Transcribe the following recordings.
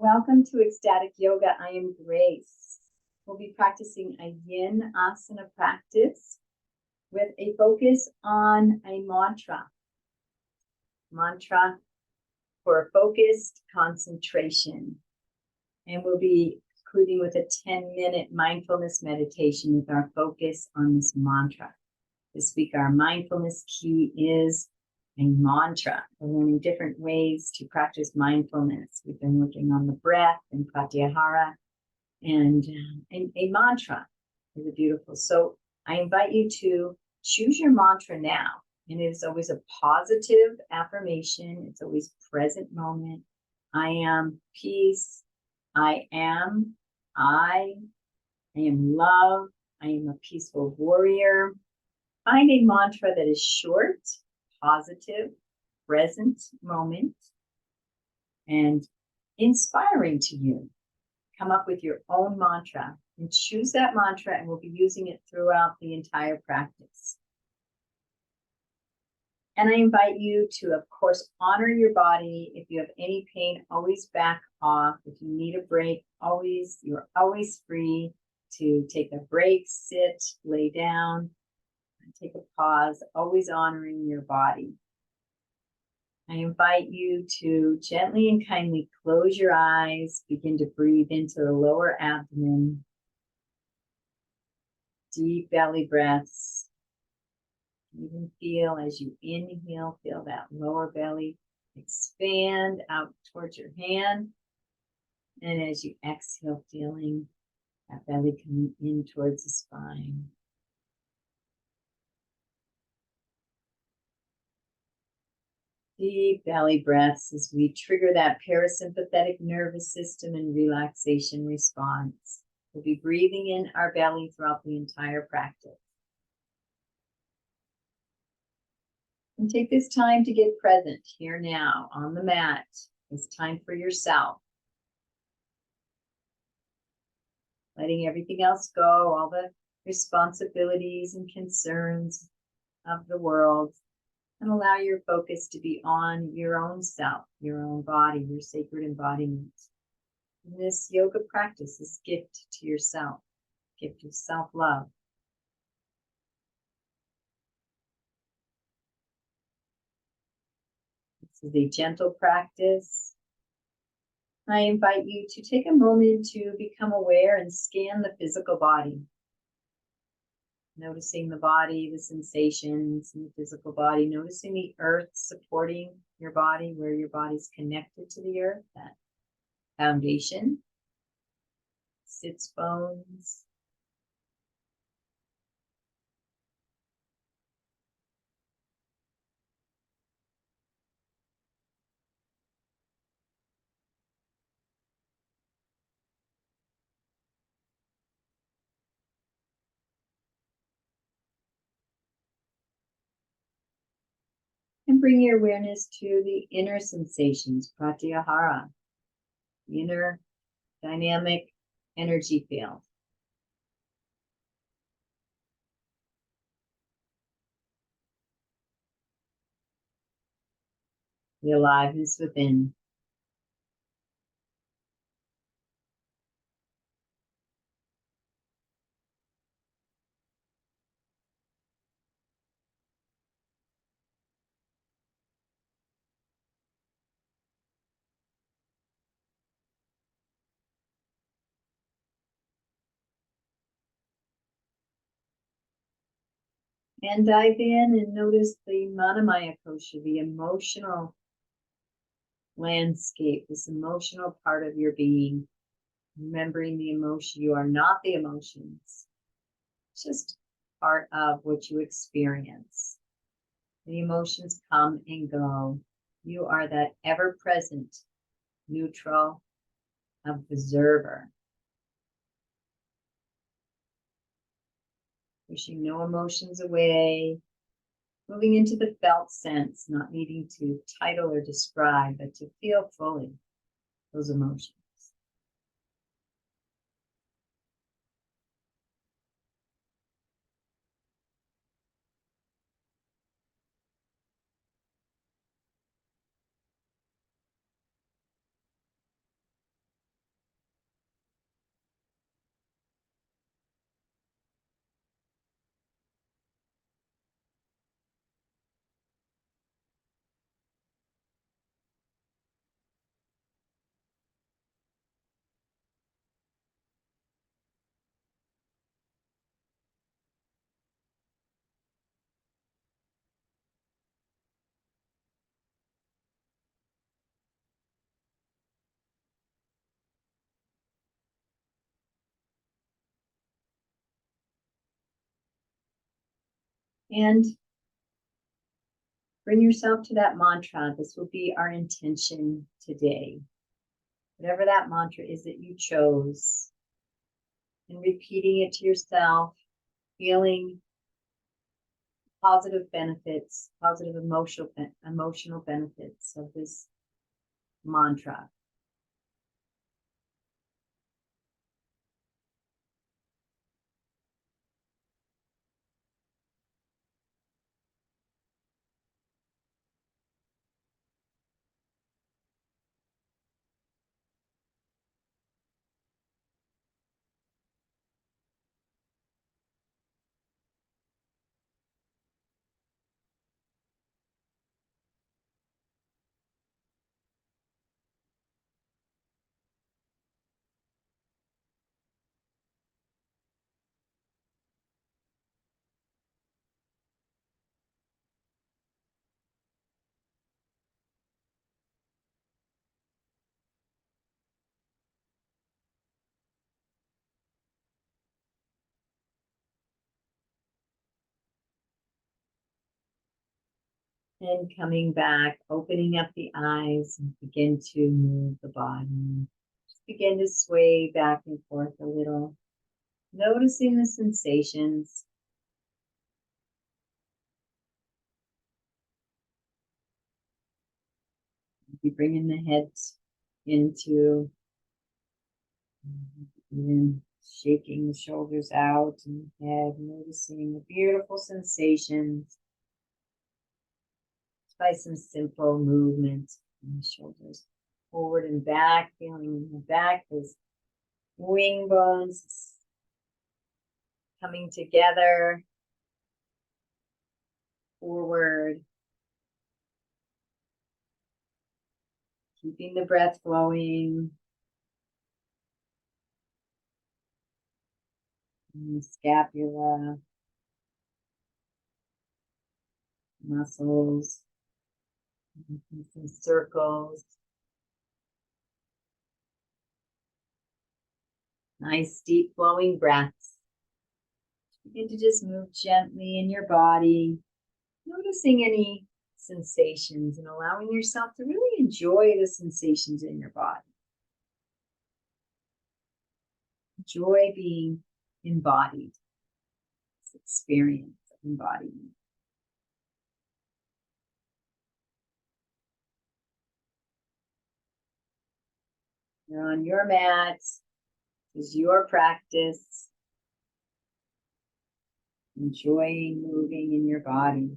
Welcome to Ecstatic Yoga. I am Grace. We'll be practicing a Yin Asana practice with a focus on a mantra. Mantra for focused concentration. And we'll be concluding with a 10-minute mindfulness meditation with our focus on this mantra. This week, our mindfulness key is a mantra. We're learning different ways to practice mindfulness. We've been working on the breath and pratyahara, and a mantra is beautiful. So I invite you to choose your mantra now. And it is always a positive affirmation. It's always present moment. I am peace. I am love. I am a peaceful warrior. Find a mantra that is short, positive, present moment, and inspiring to you. Come up with your own mantra and choose that mantra, and we'll be using it throughout the entire practice. And I invite you to, of course, honor your body. If you have any pain, always back off. If you need a break, you're always free to take a break, sit, lay down, and take a pause, always honoring your body. I invite you to gently and kindly close your eyes, begin to breathe into the lower abdomen, deep belly breaths. Even feel as you inhale, feel that lower belly expand out towards your hand. And as you exhale, feeling that belly coming in towards the spine. Deep belly breaths as we trigger that parasympathetic nervous system and relaxation response. We'll be breathing in our belly throughout the entire practice. And take this time to get present here now on the mat. It's time for yourself. Letting everything else go, all the responsibilities and concerns of the world, and allow your focus to be on your own self, your own body, your sacred embodiment. And this yoga practice is a gift to yourself, gift of self-love. This is a gentle practice. I invite you to take a moment to become aware and scan the physical body. Noticing the body, the sensations in the physical body, noticing the earth supporting your body, where your body's connected to the earth, that foundation, sits bones. And bring your awareness to the inner sensations, pratyahara, the inner dynamic energy field. The aliveness within. And dive in and notice the Manamaya Kosha, the emotional landscape, this emotional part of your being. Remembering the emotion, you are not the emotions, just part of what you experience. The emotions come and go. You are that ever-present, neutral observer. Pushing no emotions away, moving into the felt sense, not needing to title or describe, but to feel fully those emotions. And bring yourself to that mantra. This will be our intention today. Whatever that mantra is that you chose, and repeating it to yourself, feeling positive benefits, positive emotional benefits of this mantra. And coming back, opening up the eyes and begin to move the body. Just begin to sway back and forth a little, noticing the sensations. Be bringing the head into, even shaking the shoulders out and the head, noticing the beautiful sensations by some simple movement in the shoulders forward and back, feeling in the back, those wing bones coming together, forward, keeping the breath flowing, and the scapula, muscles, some circles. Nice deep flowing breaths. Begin to just move gently in your body, noticing any sensations and allowing yourself to really enjoy the sensations in your body. Enjoy being embodied, this experience of embodiment. You're on your mat. This is your practice. Enjoying moving in your body.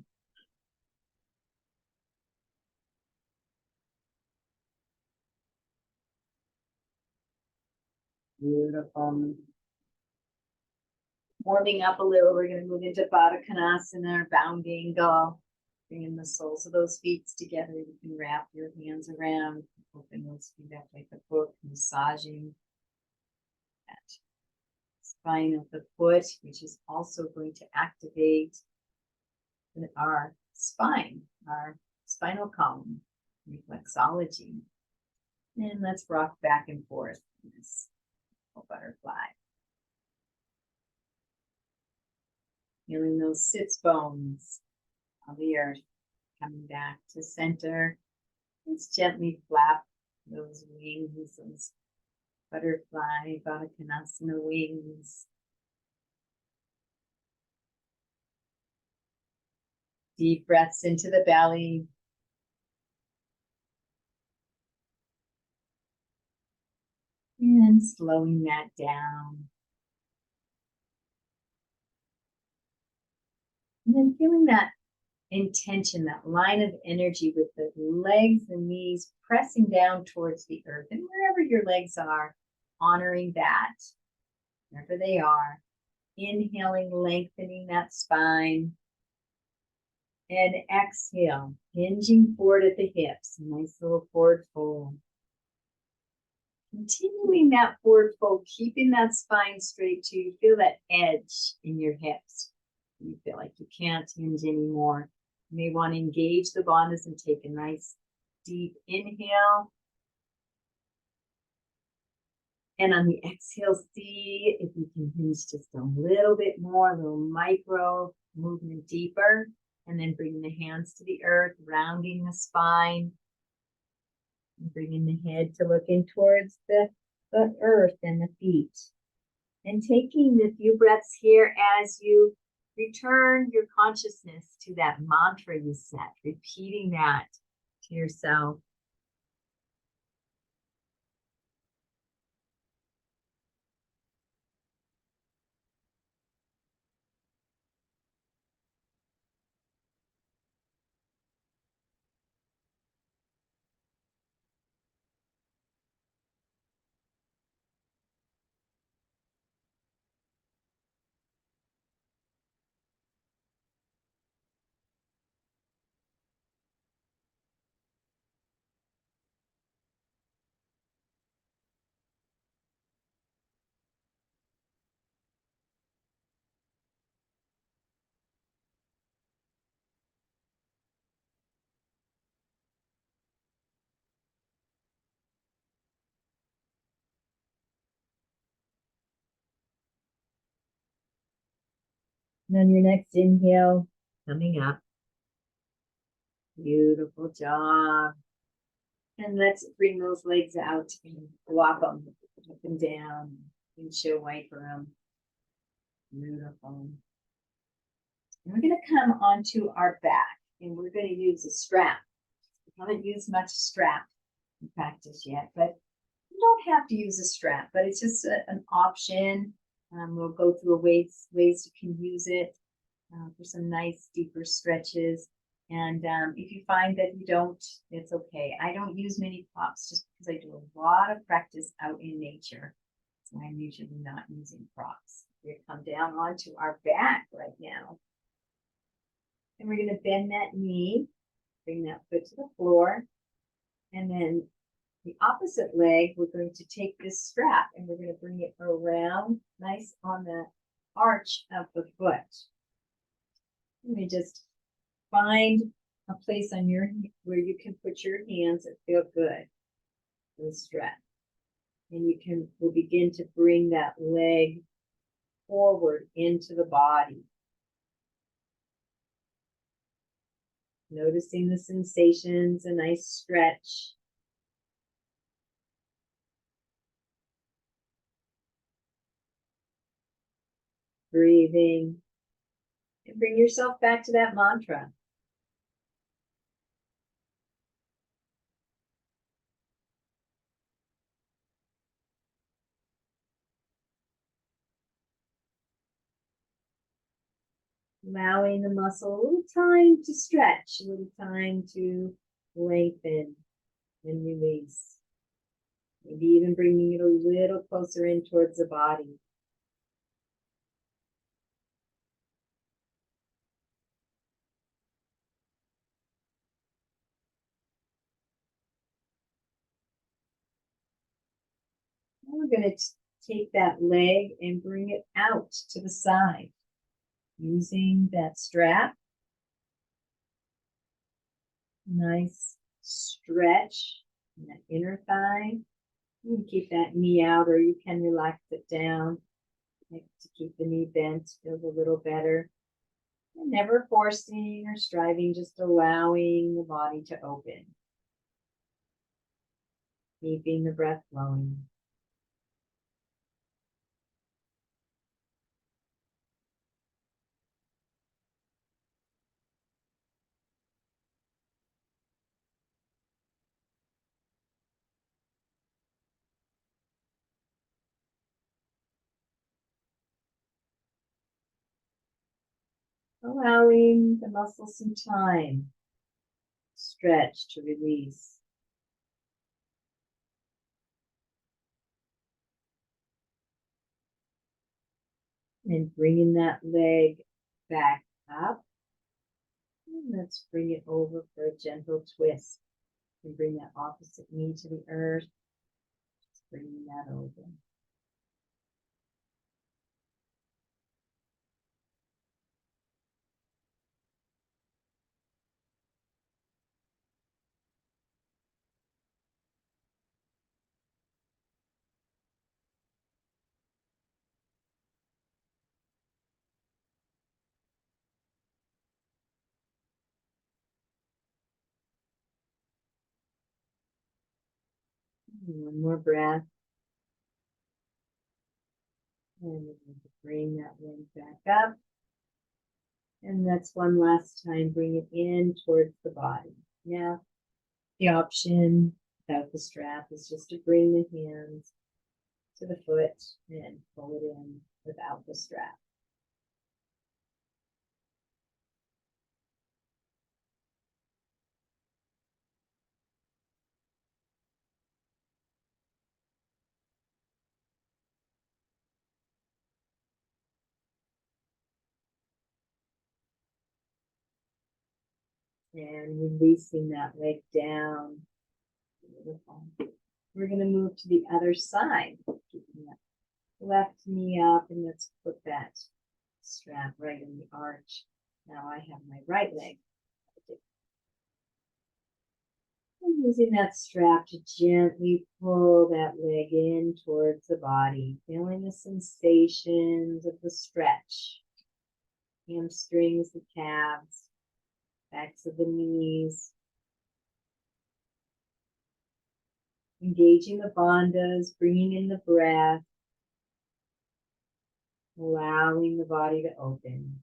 Beautiful. Warming up a little, we're going to move into Baddha Konasana, or bound angle. Bringing the soles of those feet together. You can wrap your hands around, open those feet up like a book, massaging that spine of the foot, which is also going to activate our spine, our spinal column, reflexology. And let's rock back and forth in this butterfly. Feeling those sits bones of the earth coming back to center. Let's gently flap those wings, those butterfly Baddha Konasana wings. Deep breaths into the belly. And slowing that down. And then feeling that intention, that line of energy with the legs and knees pressing down towards the earth. And wherever your legs are, honoring that, wherever they are. Inhaling, lengthening that spine. And exhale, hinging forward at the hips. A nice little forward fold. Continuing that forward fold, keeping that spine straight too. You feel that edge in your hips. You feel like you can't hinge anymore. You may want to engage the bandhas and take a nice deep inhale. And on the exhale, see if you can hinge just a little bit more, a little micro movement deeper. And then bringing the hands to the earth, rounding the spine. And bringing the head to look in towards the earth and the feet. And taking the few breaths here as you return your consciousness to that mantra you set, repeating that to yourself. And on your next inhale, coming up. Beautiful job. And let's bring those legs out and walk them up and down. Windshield wiper them. Beautiful. And we're going to come onto our back and we're going to use a strap. We haven't used much strap in practice yet, but you don't have to use a strap, but it's just an option. We'll go through ways you can use it for some nice deeper stretches. And if you find that you don't, it's okay. I don't use many props just because I do a lot of practice out in nature. So I'm usually not using props. We're going to come down onto our back right now. And we're going to bend that knee, bring that foot to the floor. And then the opposite leg, we're going to take this strap and we're going to bring it around nice on the arch of the foot. Let me just find a place on your where you can put your hands that feel good. The strap. And we'll begin to bring that leg forward into the body. Noticing the sensations, a nice stretch. Breathing. And bring yourself back to that mantra. Allowing the muscle a little time to stretch, a little time to lengthen and release. Maybe even bringing it a little closer in towards the body. And we're going to take that leg and bring it out to the side using that strap. Nice stretch in that inner thigh. You can keep that knee out or you can relax it down to keep the knee bent, feels a little better. And never forcing or striving, just allowing the body to open. Keeping the breath flowing. Allowing the muscles some time. Stretch to release. And bringing that leg back up. And let's bring it over for a gentle twist. And bring that opposite knee to the earth. Just bringing that over. One more breath. And we're going to bring that leg back up. And that's one last time. Bring it in towards the body. Now, the option without the strap is just to bring the hands to the foot and pull it in without the strap. And releasing that leg down. Beautiful. We're going to move to the other side. Keeping that left knee up, and let's put that strap right in the arch. Now I have my right leg. I'm using that strap to gently pull that leg in towards the body, feeling the sensations of the stretch. Hamstrings, the calves, backs of the knees. Engaging the bandhas, bringing in the breath, allowing the body to open.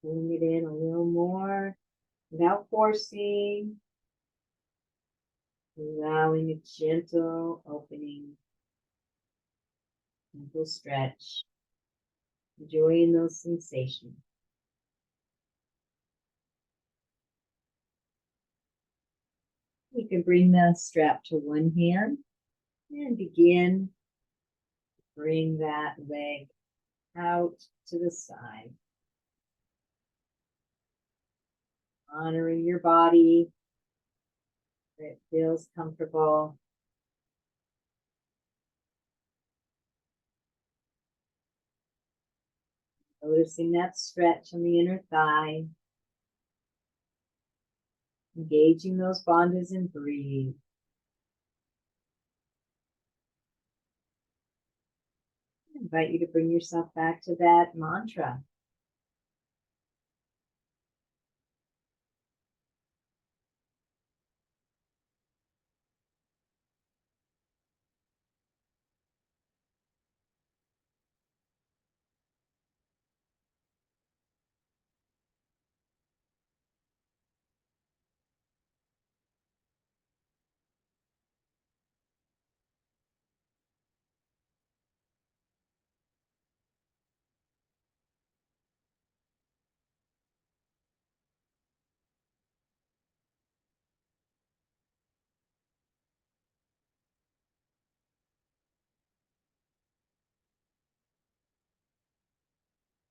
Pulling it in a little more without forcing, allowing a gentle opening, gentle stretch, enjoying those sensations. You can bring the strap to one hand and begin to bring that leg out to the side. Honoring your body, where it feels comfortable. Noticing that stretch on the inner thigh. Engaging those bandhas and breathe. I invite you to bring yourself back to that mantra.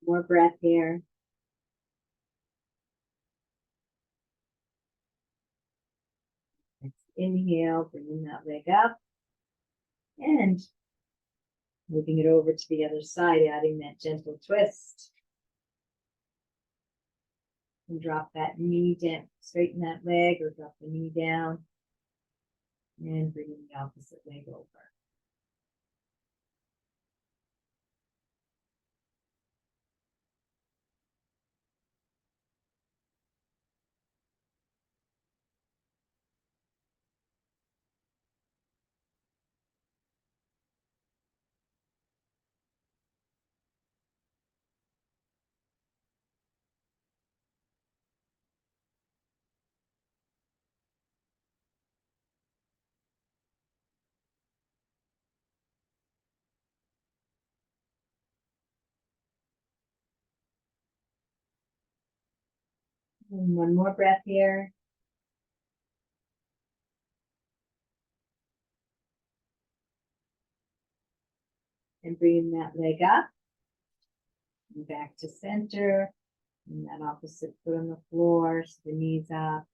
More breath here. Let's inhale, bringing that leg up. And moving it over to the other side, adding that gentle twist. And drop that knee down, straighten that leg or drop the knee down. And bringing the opposite leg over. And one more breath here. And bringing that leg up. And back to center. And that opposite foot on the floor, so the knees up.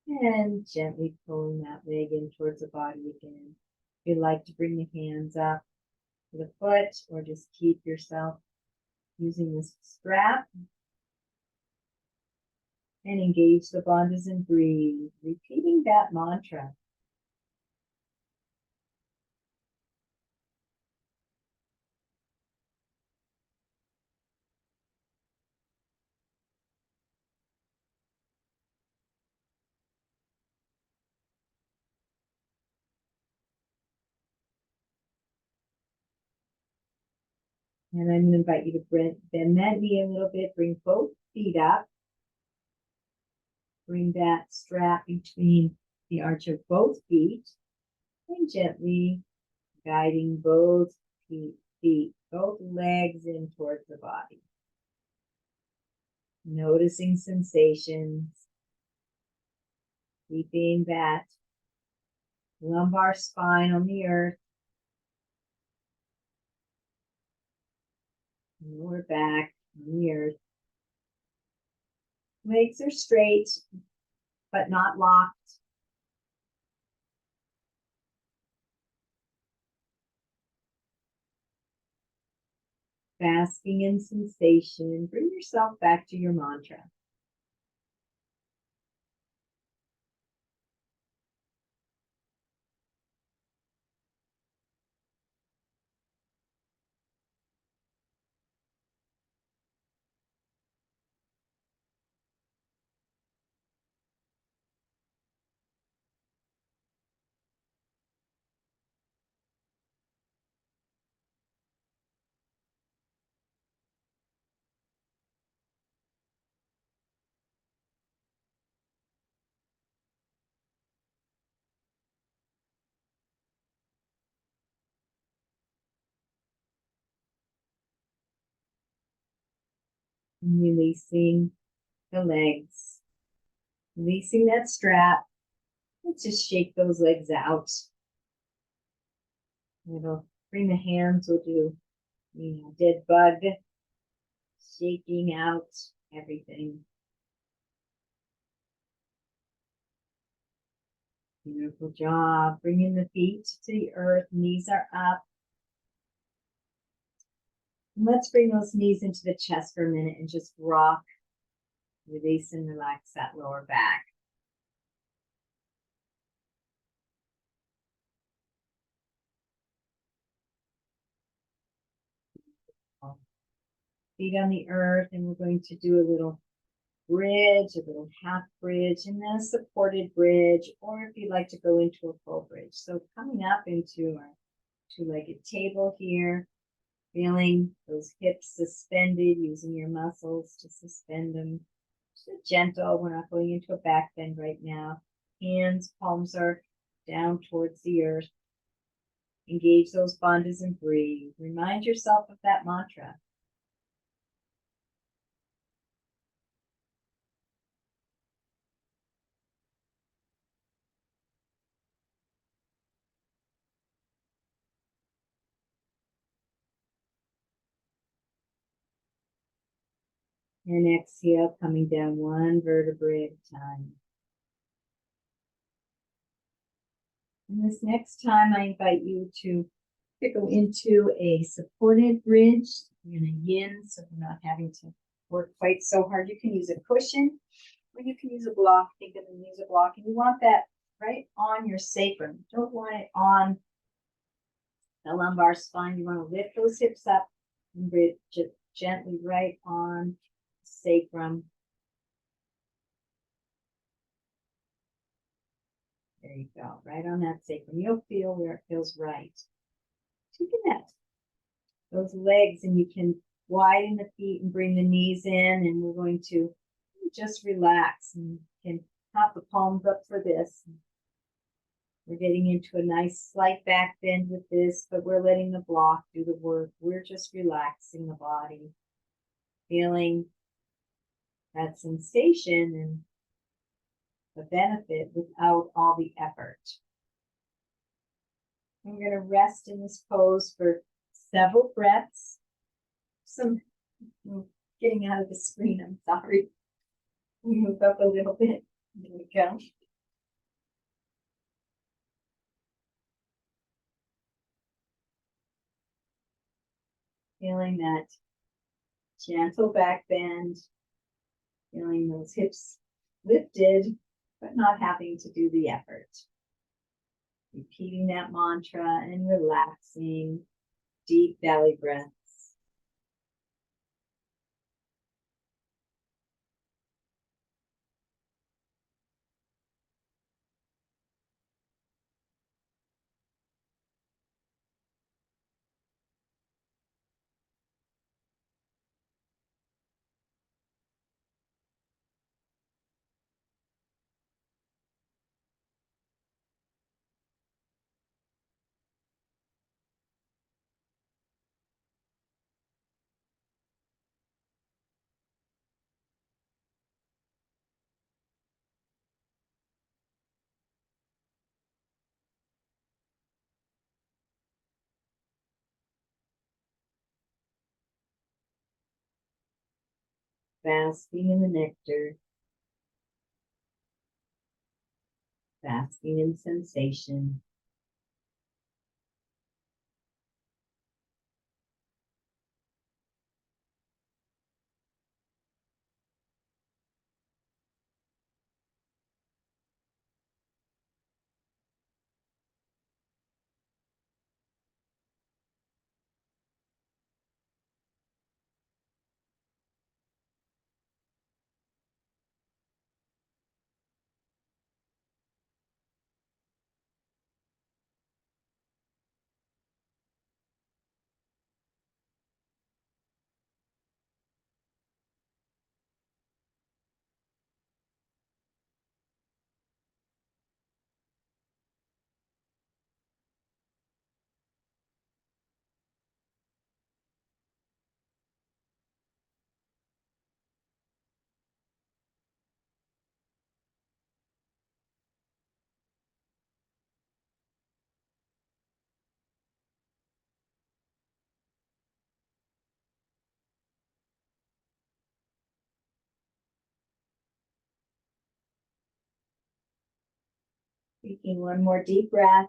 And gently pulling that leg in towards the body again. If you like to bring the hands up to the foot or just keep yourself using this strap and engage the bandhas and breathe, repeating that mantra. And I'm going to invite you to bend that knee a little bit, bring both feet up. Bring that strap between the arch of both feet and gently guiding both feet, both legs in towards the body. Noticing sensations, keeping that lumbar spine on the earth, lower back on the earth. Legs are straight, but not locked. Basking in sensation, bring yourself back to your mantra. And releasing the legs, releasing that strap. Let's just shake those legs out. It'll bring the hands, we'll do, dead bug, shaking out everything. Beautiful job. Bringing the feet to the earth, knees are up. And let's bring those knees into the chest for a minute and just rock, release and relax that lower back. Feet on the earth, and we're going to do a little bridge, a little half bridge, and then a supported bridge, or if you'd like to go into a full bridge. So coming up into our two-legged table here, feeling those hips suspended, using your muscles to suspend them. Just gentle, we're not going into a back bend right now. Hands, palms are down towards the earth. Engage those bandhas and breathe. Remind yourself of that mantra. And exhale, coming down one vertebrae at a time. And this next time, I invite you to go into a supported bridge in a yin, so we're not having to work quite so hard. You can use a cushion or you can use a block. Think of it as a block, and you want that right on your sacrum. You don't want it on the lumbar spine. You want to lift those hips up and bridge it gently right on the sacrum. There you go, right on that sacrum. You'll feel where it feels right. Taking that, those legs, and you can widen the feet and bring the knees in, and we're going to just relax and can have the palms up for this. We're getting into a nice slight back bend with this, but we're letting the block do the work. We're just relaxing the body, feeling that sensation and the benefit without all the effort. I'm going to rest in this pose for several breaths. Getting out of the screen, I'm sorry. Move up a little bit. There we go. Feeling that gentle back bend, feeling those hips lifted, but not having to do the effort. Repeating that mantra and relaxing, deep belly breaths. Basking in the nectar, basking in sensation. Taking one more deep breath.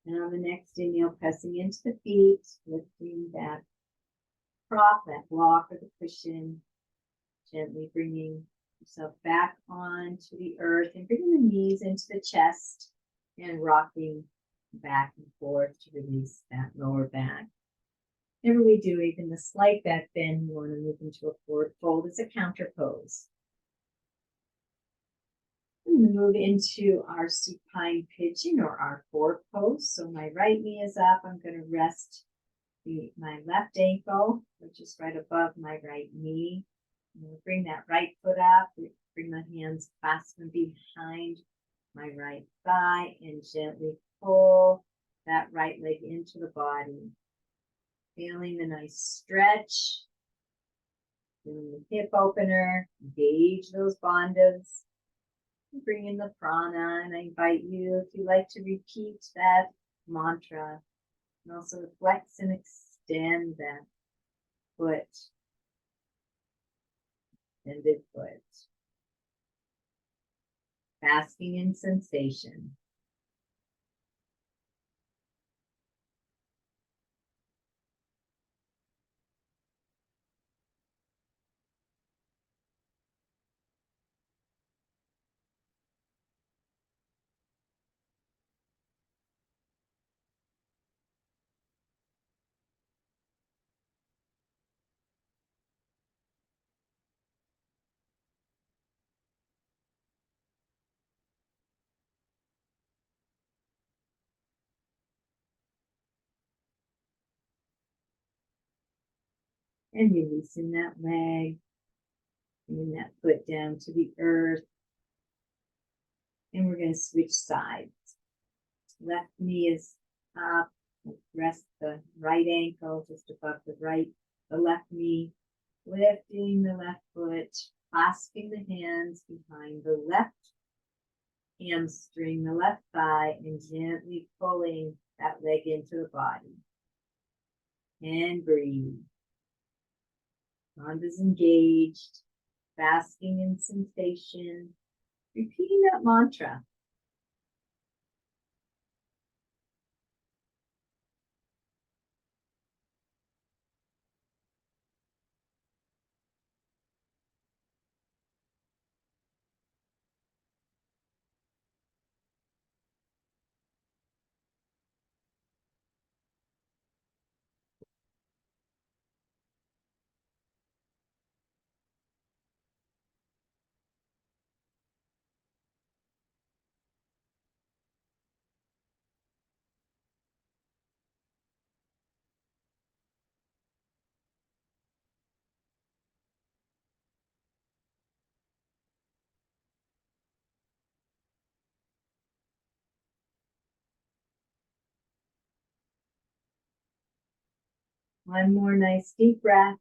And on the next inhale, pressing into the feet, lifting that prop, that block or the cushion, gently bringing yourself back onto the earth and bringing the knees into the chest and rocking back and forth to release that lower back. Whenever we do even the slight back bend, we want to move into a forward fold as a counter pose. I'm going to move into our supine pigeon or our forward pose. So my right knee is up. I'm going to rest my left ankle, which is right above my right knee. I'm going to bring that right foot up. Bring the hands clasping behind my right thigh and gently pull that right leg into the body. Feeling the nice stretch. Feeling the hip opener. Engage those bandhas. Bring in the prana, and I invite you, if you like to repeat that mantra, and also flex and extend that foot, extended foot. Basking in sensation. And releasing that leg, bringing that foot down to the earth. And we're going to switch sides. Left knee is up. Rest the right ankle just above the left knee. Lifting the left foot, clasping the hands behind the left hamstring, the left thigh, and gently pulling that leg into the body. And breathe. Bandhas engaged, basking in sensation, repeating that mantra. One more nice deep breath.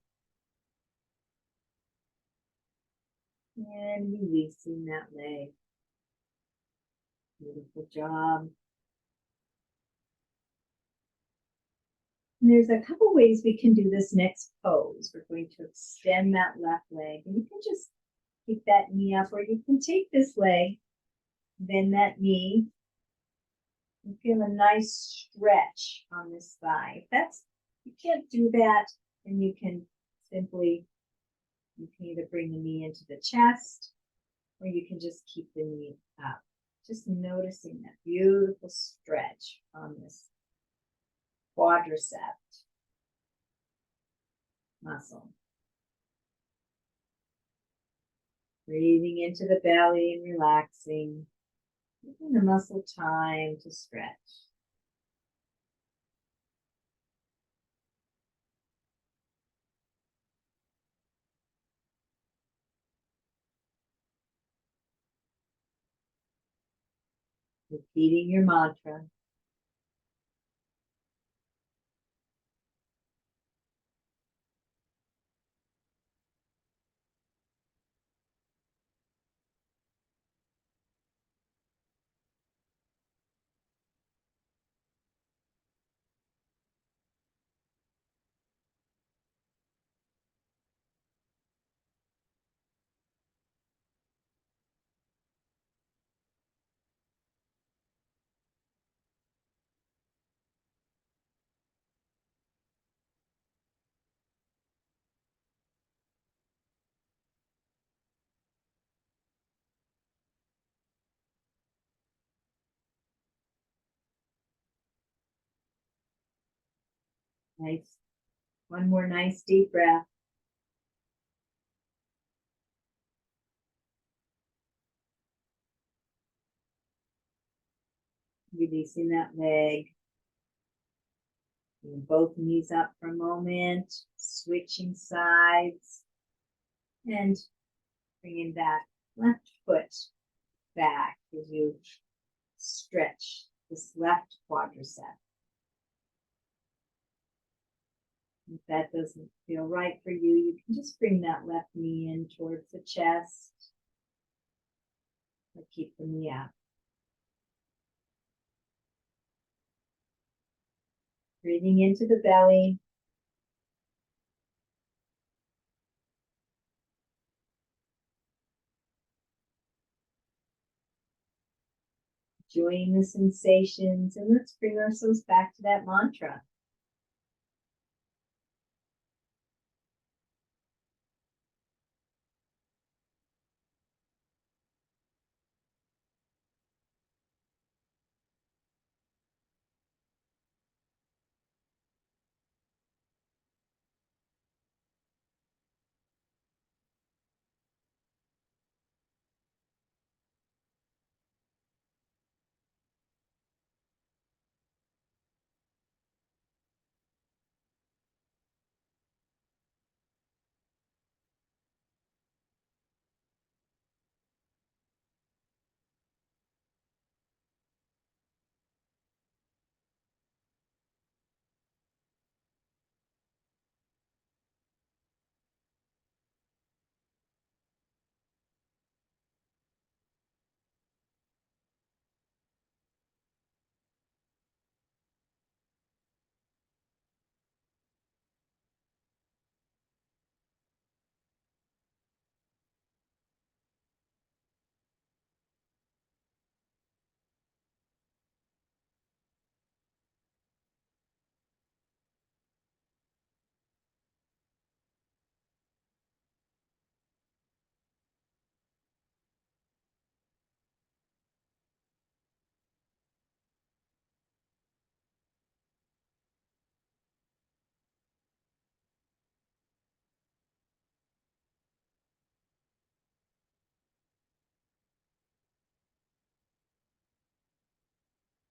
And releasing that leg. Beautiful job. And there's a couple ways we can do this next pose. We're going to extend that left leg, and you can just keep that knee up, or you can take this leg, bend that knee, and feel a nice stretch on this thigh. If that's, you can't do that, then you can either bring the knee into the chest, or you can just keep the knee up. Just noticing that beautiful stretch on this quadricep muscle. Breathing into the belly and relaxing, giving the muscle time to stretch. Repeating your mantra. Nice. One more nice deep breath. Releasing that leg. Bring both knees up for a moment. Switching sides. And bringing that left foot back as you stretch this left quadricep. If that doesn't feel right for you, you can just bring that left knee in towards the chest, or keep the knee up. Breathing into the belly. Enjoying the sensations, and let's bring ourselves back to that mantra.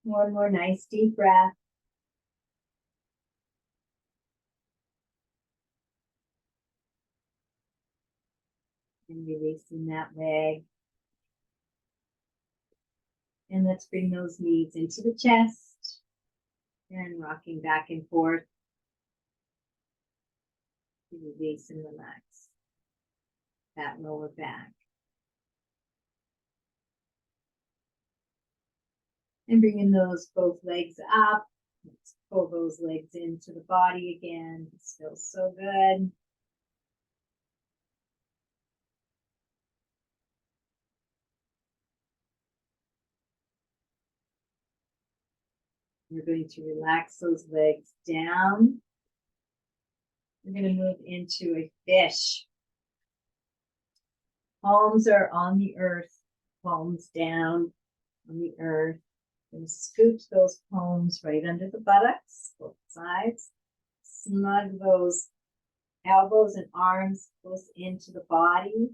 One more nice deep breath. And releasing that leg. And let's bring those knees into the chest and rocking back and forth. Release and relax that lower back. And bringing those both legs up. Let's pull those legs into the body again. This feels so good. We're going to relax those legs down. We're going to move into a fish. Palms are on the earth, palms down on the earth. And scoot those palms right under the buttocks, both sides. Snug those elbows and arms close into the body.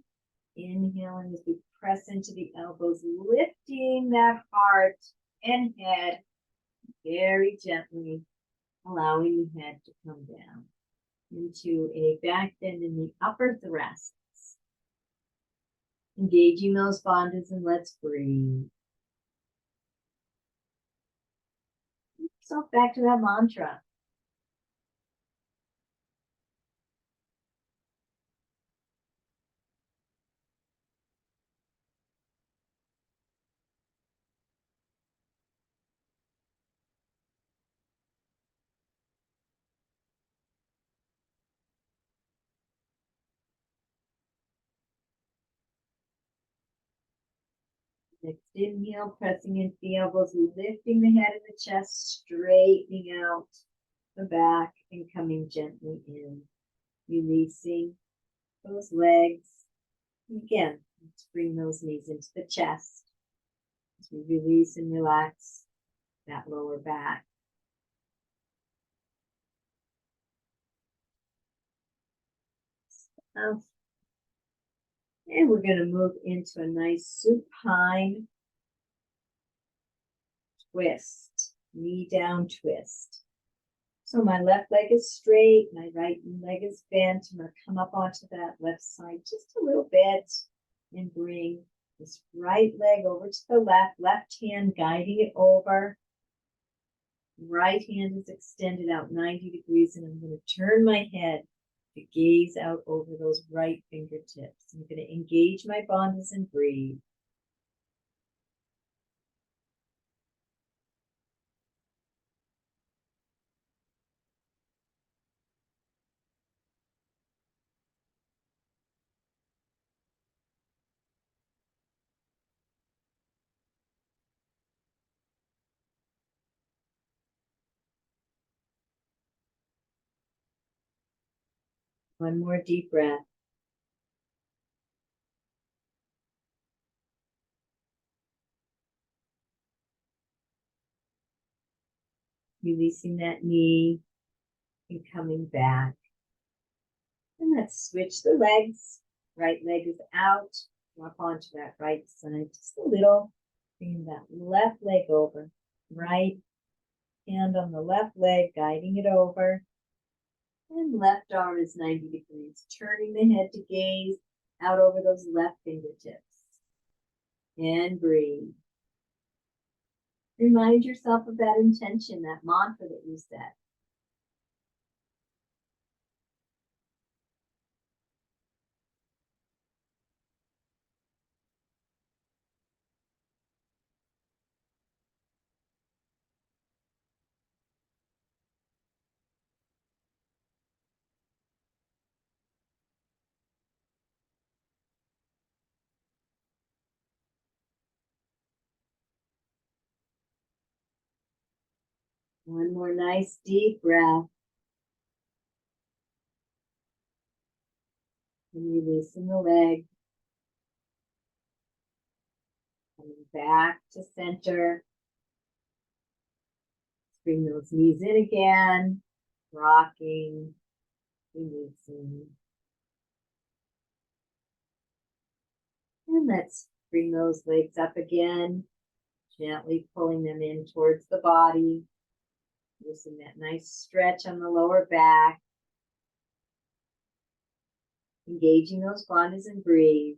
Inhaling as we press into the elbows, lifting that heart and head very gently, allowing the head to come down into a back bend in the upper thoracics. Engaging those bandhas, and let's breathe. So back to that mantra. Next inhale, pressing into the elbows, lifting the head and the chest, straightening out the back and coming gently in. Releasing those legs. And again, let's bring those knees into the chest as we release and relax that lower back. And we're going to move into a nice supine twist, knee down twist. So my left leg is straight, my right leg is bent. I'm going to come up onto that left side just a little bit and bring this right leg over to the left hand guiding it over. Right hand is extended out 90 degrees, and I'm going to turn my head to gaze out over those right fingertips. I'm going to engage my bandhas and breathe. One more deep breath. Releasing that knee and coming back. And let's switch the legs. Right leg is out. Walk onto that right side just a little. Bring that left leg over. Right hand on the left leg, guiding it over. And left arm is 90 degrees. Turning the head to gaze out over those left fingertips. And breathe. Remind yourself of that intention, that mantra that you said. One more nice deep breath. And releasing the leg. Coming back to center. Bring those knees in again. Rocking. Releasing. And let's bring those legs up again. Gently pulling them in towards the body. Using that nice stretch on the lower back. Engaging those bandhas and breathe.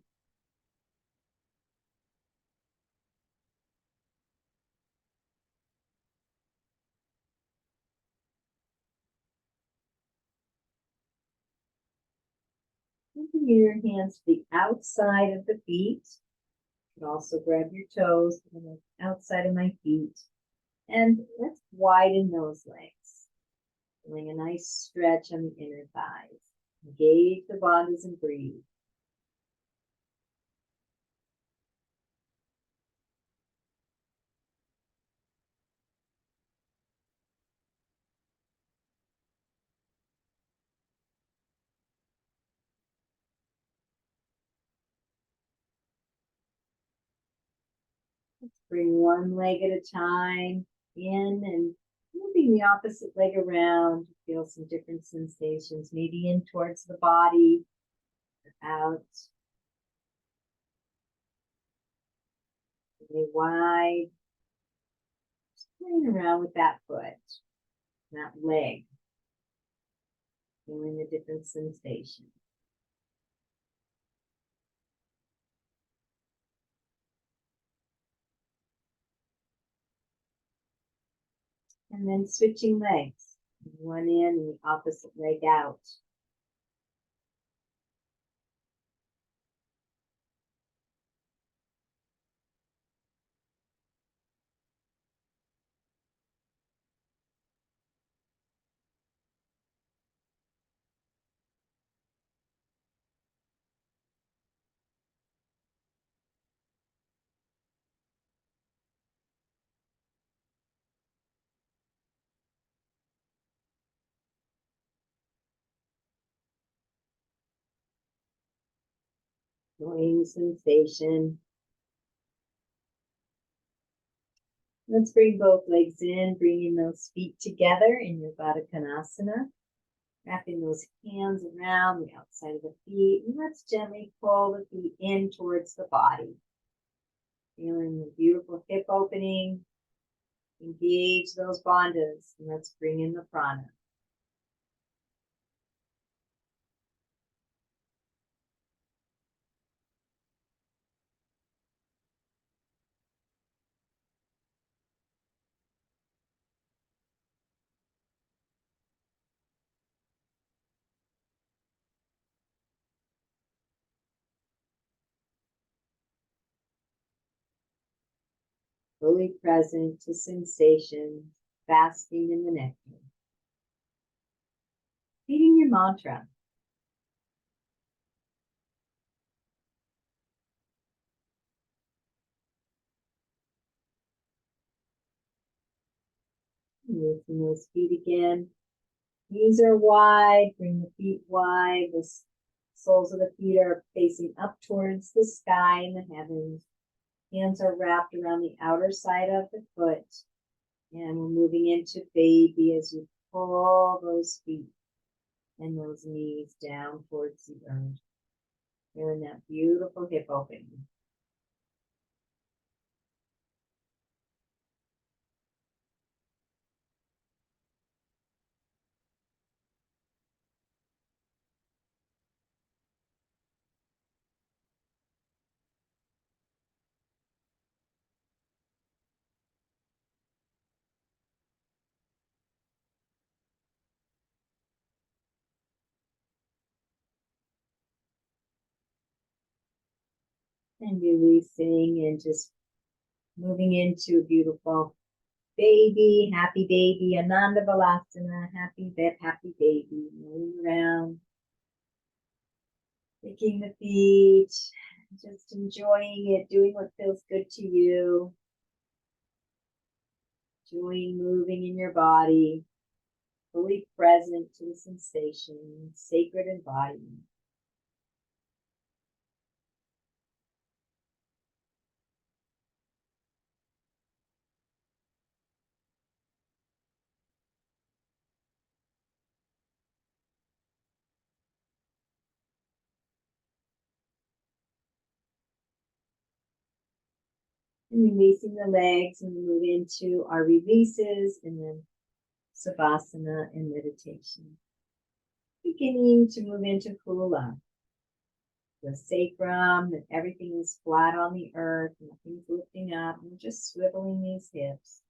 Moving your hands to the outside of the feet. You can also grab your toes on the outside of my feet. And let's widen those legs. Feeling a nice stretch on the inner thighs. Engage the bandhas and breathe. Let's bring one leg at a time in and moving the opposite leg around. Feel some different sensations, maybe in towards the body, out, really wide. Just playing around with that foot, that leg, feeling the different sensations. And then switching legs, one in and the opposite leg out. Enjoying sensation. Let's bring both legs in, bringing those feet together in your Baddha Konasana. Wrapping those hands around the outside of the feet. And let's gently pull the feet in towards the body. Feeling the beautiful hip opening. Engage those bandhas. And let's bring in the prana. Fully present to sensation, basking in the nectar. Repeating your mantra. Lifting those feet again. Knees are wide, bring the feet wide. The soles of the feet are facing up towards the sky and the heavens. Hands are wrapped around the outer side of the foot. And we're moving into baby as you pull those feet and those knees down towards the earth. Feeling that beautiful hip opening. And releasing and just moving into a beautiful baby, happy baby, Ananda Valasana, happy baby, moving around, kicking the feet, just enjoying it, doing what feels good to you, enjoying moving in your body, fully present to the sensation, sacred embodiment. And releasing the legs, and we move into our releases and then savasana and meditation. Beginning to move into hula. The sacrum, that everything is flat on the earth, nothing's lifting up. I'm just swiveling these hips.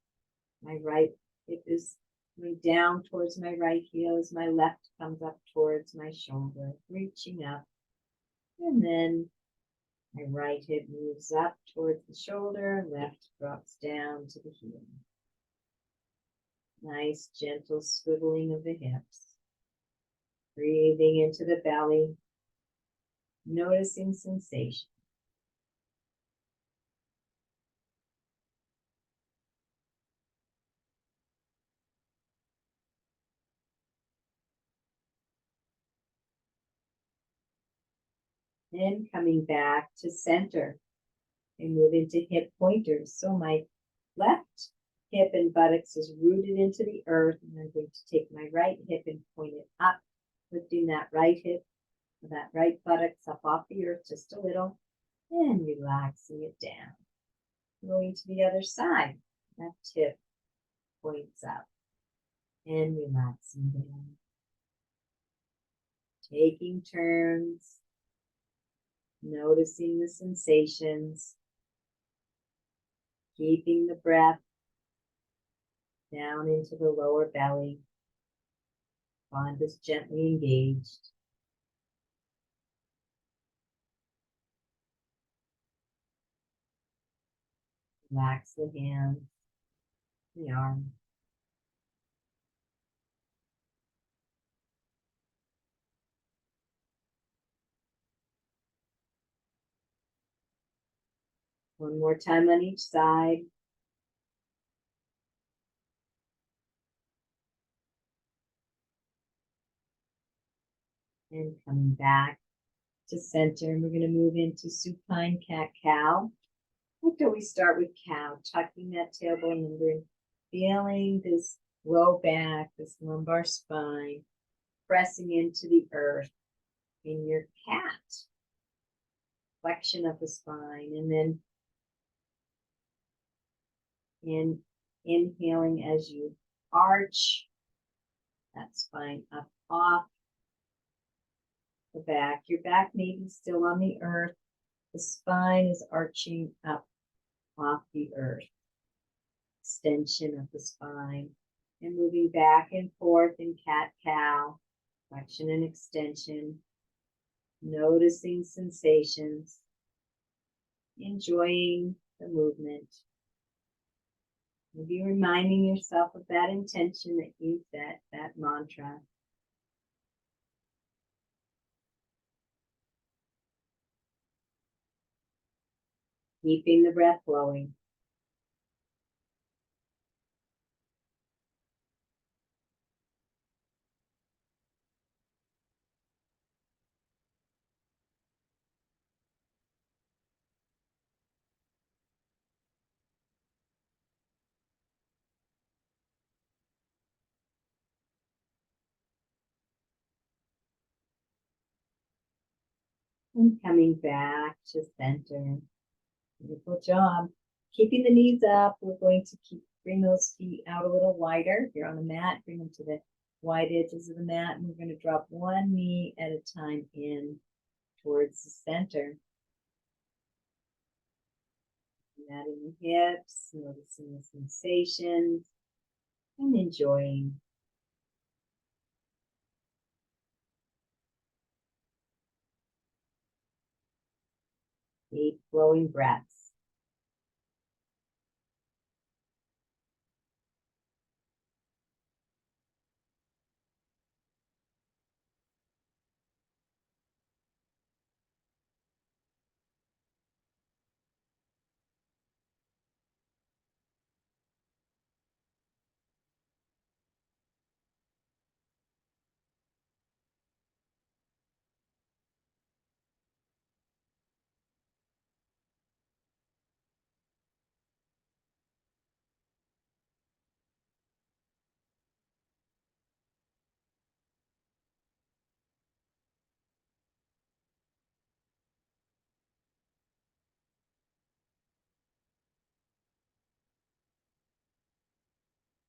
My right hip is going down towards my right heel as my left comes up towards my shoulder, reaching up. And then my right hip moves up towards the shoulder, left drops down to the heel. Nice, gentle swiveling of the hips. Breathing into the belly, noticing sensation. Then coming back to center and move into hip pointers. So my left hip and buttocks is rooted into the earth, and I'm going to take my right hip and point it up, lifting that right hip, that right buttocks up off the earth just a little, and relaxing it down. Going to the other side, left hip points up, and relaxing down. Taking turns, noticing the sensations, keeping the breath down into the lower belly. Bandhas gently engaged. Relax the hands, the arms. One more time on each side. And coming back to center. And we're going to move into supine cat-cow. After we start with cow, tucking that tailbone under, feeling this low back, this lumbar spine, pressing into the earth in your cat. Flexion of the spine, and then inhaling as you arch that spine up off the back. Your back may be still on the earth. The spine is arching up off the earth. Extension of the spine. And moving back and forth in cat-cow. Flexion and extension. Noticing sensations. Enjoying the movement. Maybe reminding yourself of that intention that you set, that mantra. Keeping the breath flowing. And coming back to center. Beautiful job. Keeping the knees up. We're going to bring those feet out a little wider. If you're on the mat, bring them to the wide edges of the mat. And we're going to drop one knee at a time in towards the center. Adding the hips, noticing the sensations, and enjoying. Deep flowing breaths.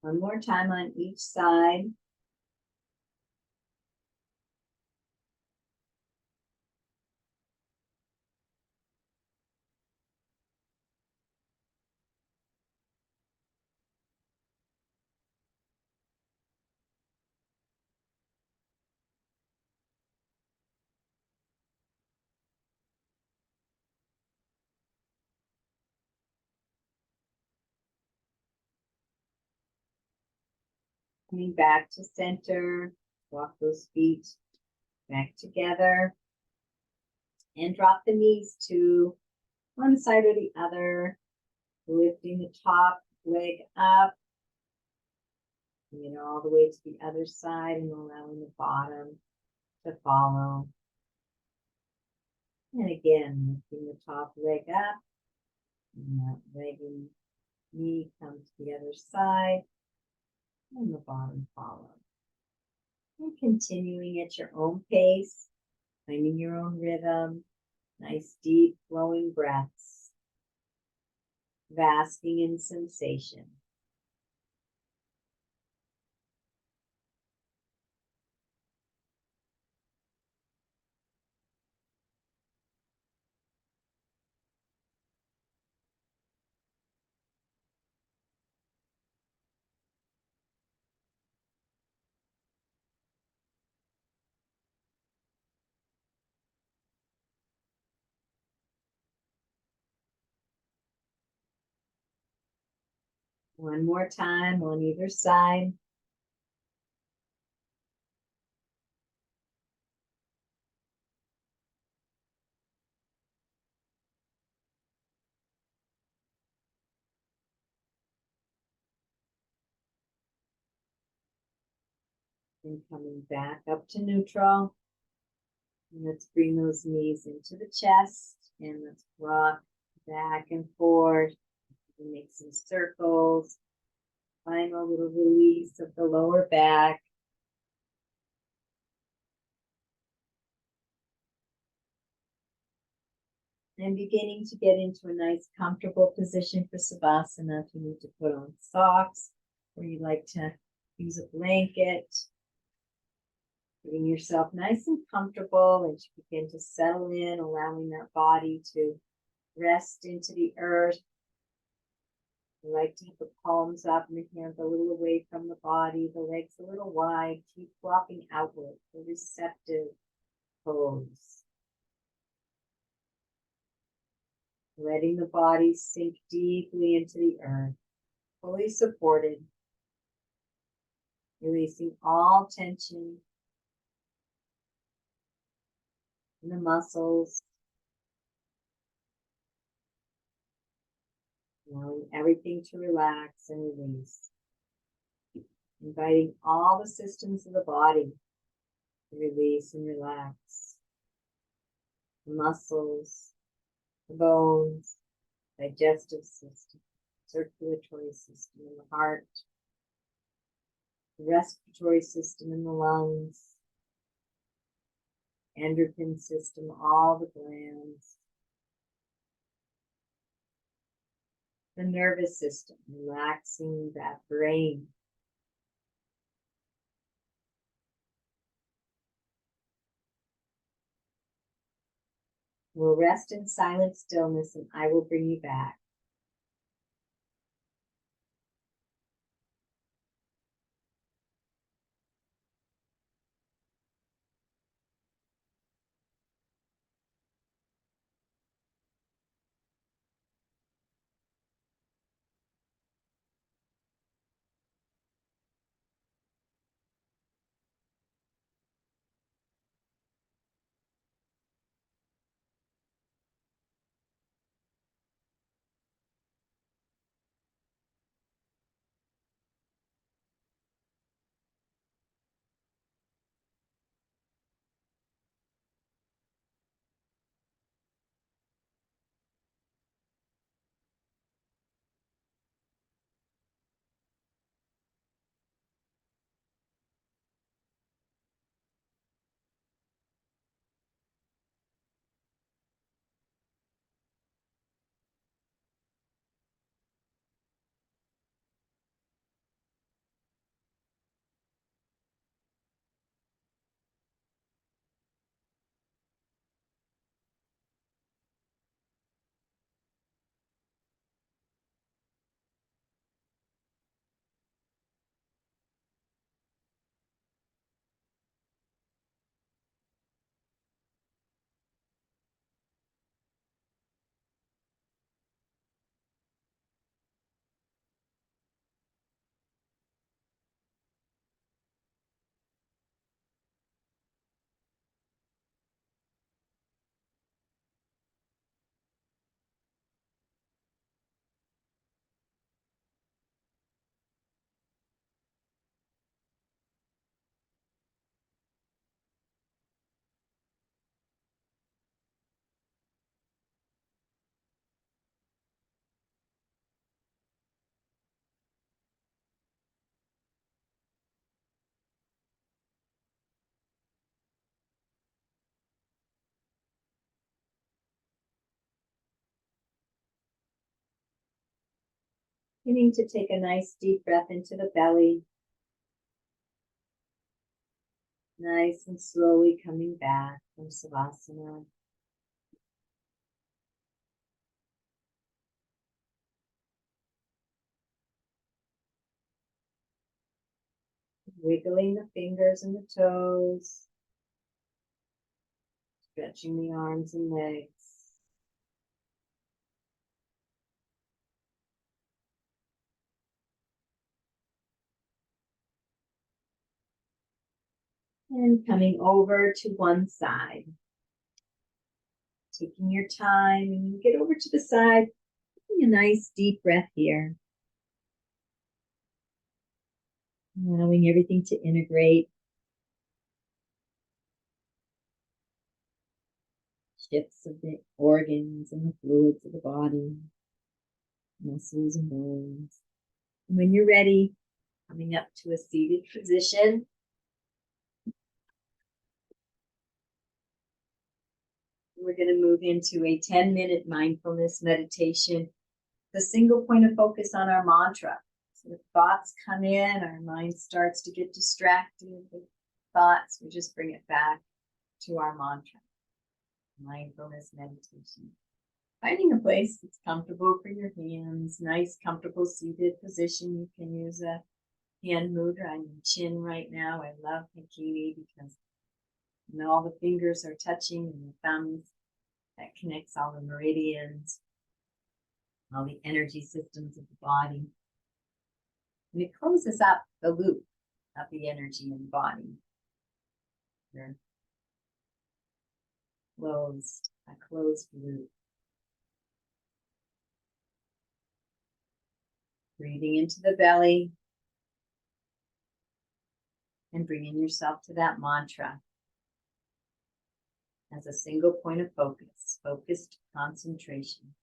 One more time on each side. Coming back to center. Walk those feet back together. And drop the knees to one side or the other. Lifting the top leg up. All the way to the other side and allowing the bottom to follow. And again, lifting the top leg up. And that leg and knee come to the other side. And the bottom follow. And continuing at your own pace, finding your own rhythm, nice deep flowing breaths, basking in sensation. One more time on either side. And coming back up to neutral. And let's bring those knees into the chest and let's rock back and forth. And make some circles. Final little release of the lower back. And beginning to get into a nice comfortable position for Savasana. If you need to put on socks or you'd like to use a blanket. Getting yourself nice and comfortable as you begin to settle in, allowing that body to rest into the earth. I like to have the palms up and the hands a little away from the body, the legs a little wide, keep flopping outward, a receptive pose. Letting the body sink deeply into the earth, fully supported. Releasing all tension in the muscles. Allowing everything to relax and release. Inviting all the systems of the body to release and relax. The muscles, the bones, digestive system, circulatory system in the heart, the respiratory system in the lungs, endocrine system, all the glands, the nervous system, relaxing that brain. We'll rest in silent stillness and I will bring you back. Beginning to take a nice deep breath into the belly. Nice and slowly coming back from Savasana. Wiggling the fingers and the toes. Stretching the arms and legs. And coming over to one side. Taking your time and you get over to the side. Taking a nice deep breath here. Allowing everything to integrate. Shifts of the organs and the fluids of the body. Muscles and bones. And when you're ready, coming up to a seated position. We're going to move into a 10-minute mindfulness meditation. The single point of focus on our mantra. So if thoughts come in, our mind starts to get distracted with thoughts, we just bring it back to our mantra. Mindfulness meditation. Finding a place that's comfortable for your hands, nice, comfortable seated position. You can use a hand mudra on your chin right now. I love Hikini because all the fingers are touching and the thumbs. That connects all the meridians, all the energy systems of the body. And it closes up the loop of the energy in the body. You're closed, a closed loop. Breathing into the belly and bringing yourself to that mantra as a single point of focus, focused concentration.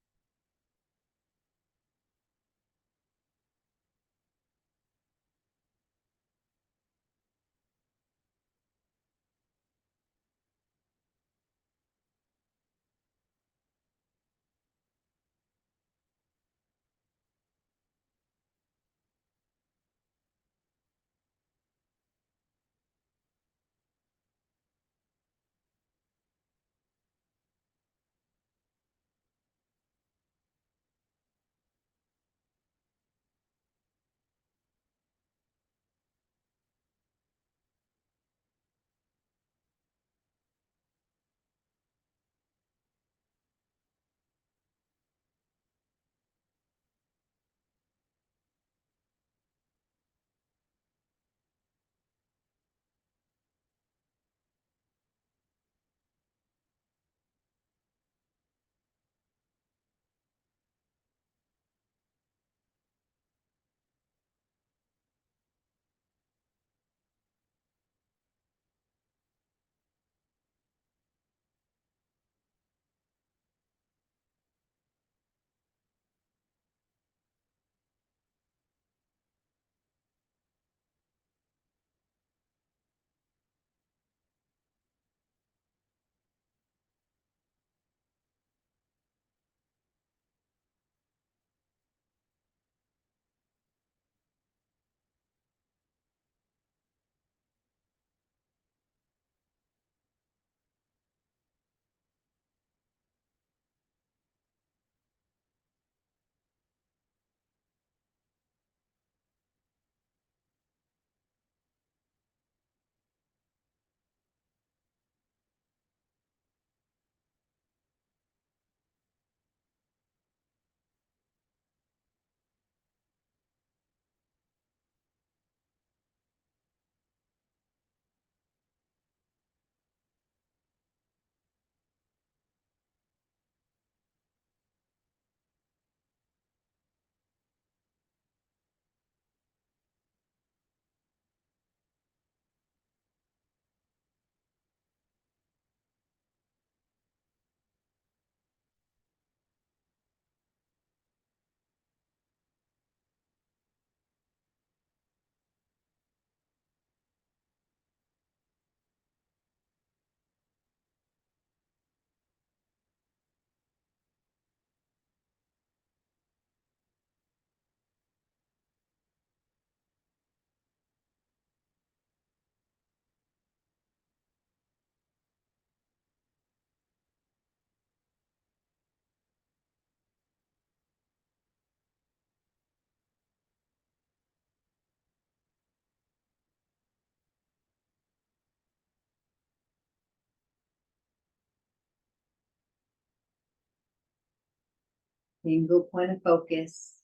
single point of focus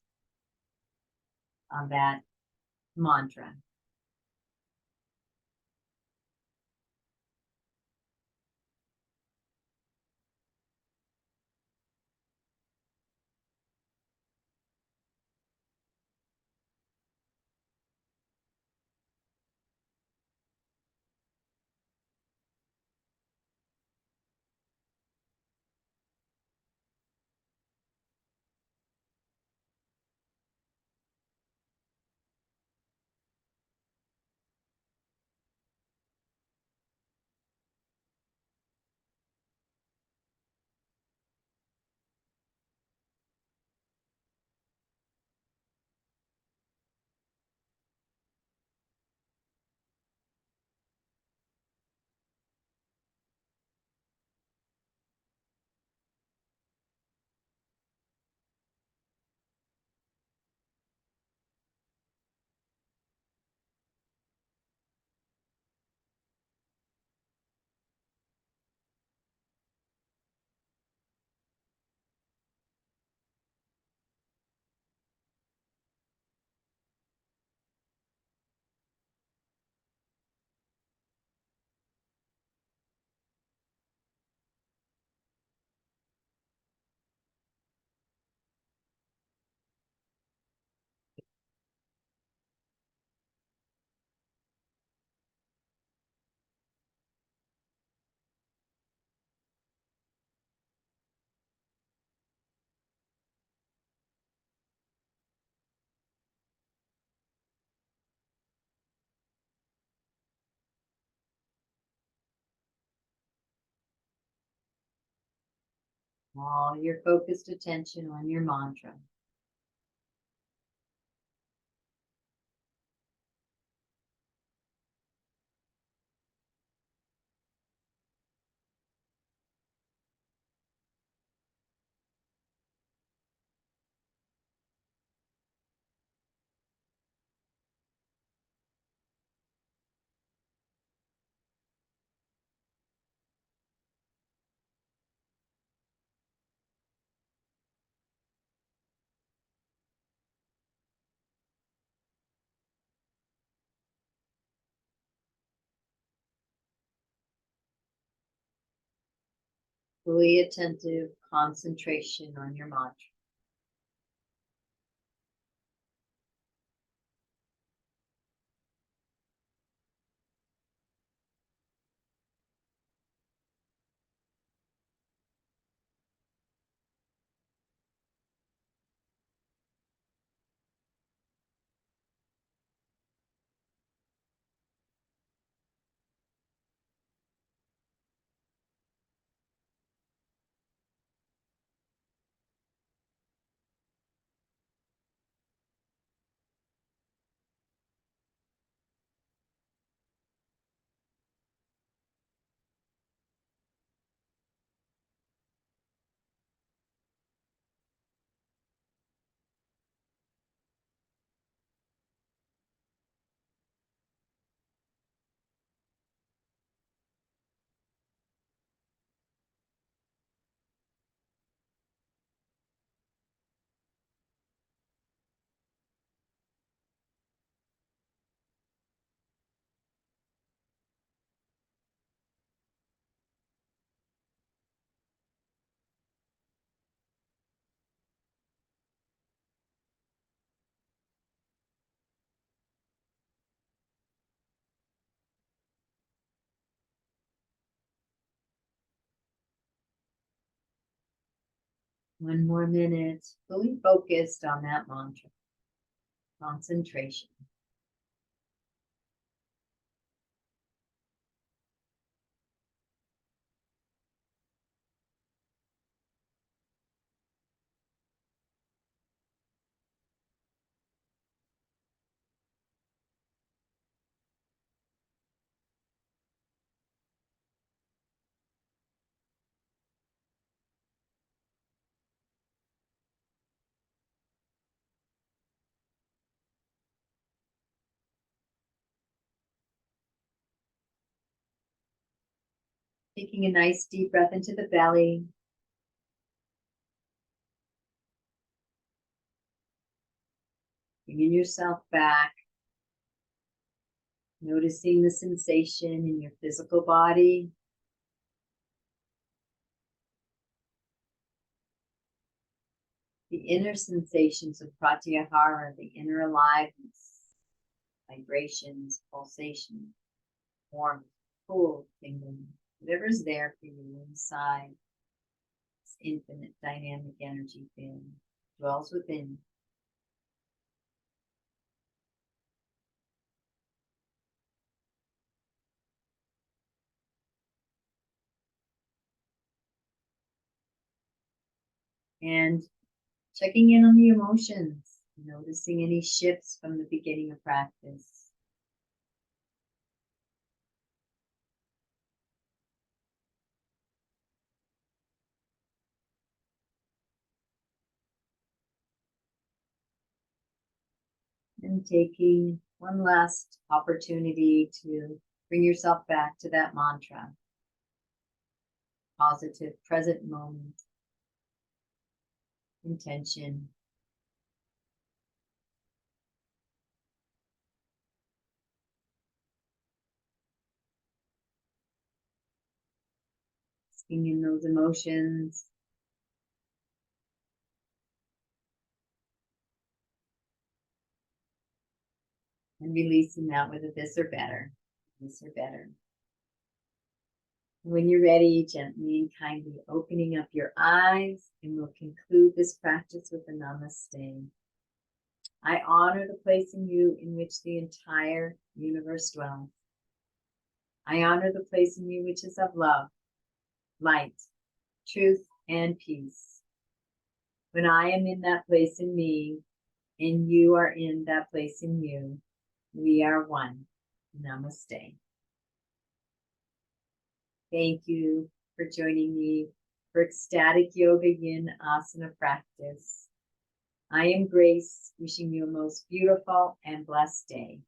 on that mantra. All your focused attention on your mantra. Fully attentive concentration on your mantra. One more minute, fully focused on that mantra. Concentration. Taking a nice deep breath into the belly. Bringing yourself back, noticing the sensation in your physical body. The inner sensations of pratyahara, the inner aliveness, vibrations, pulsation, warmth, cool, tingling, whatever's there for you inside this infinite dynamic energy field dwells within. And checking in on the emotions, noticing any shifts from the beginning of practice. And taking one last opportunity to bring yourself back to that mantra. Positive present moment, intention. Sitting in those emotions. And releasing that with a this or better. This or better. When you're ready, gently and kindly opening up your eyes, and we'll conclude this practice with a namaste. I honor the place in you in which the entire universe dwells. I honor the place in you which is of love, light, truth, and peace. When I am in that place in me, and you are in that place in you, we are one. Namaste. Thank you for joining me for ecstatic yoga yin asana practice. I am Grace, wishing you a most beautiful and blessed day.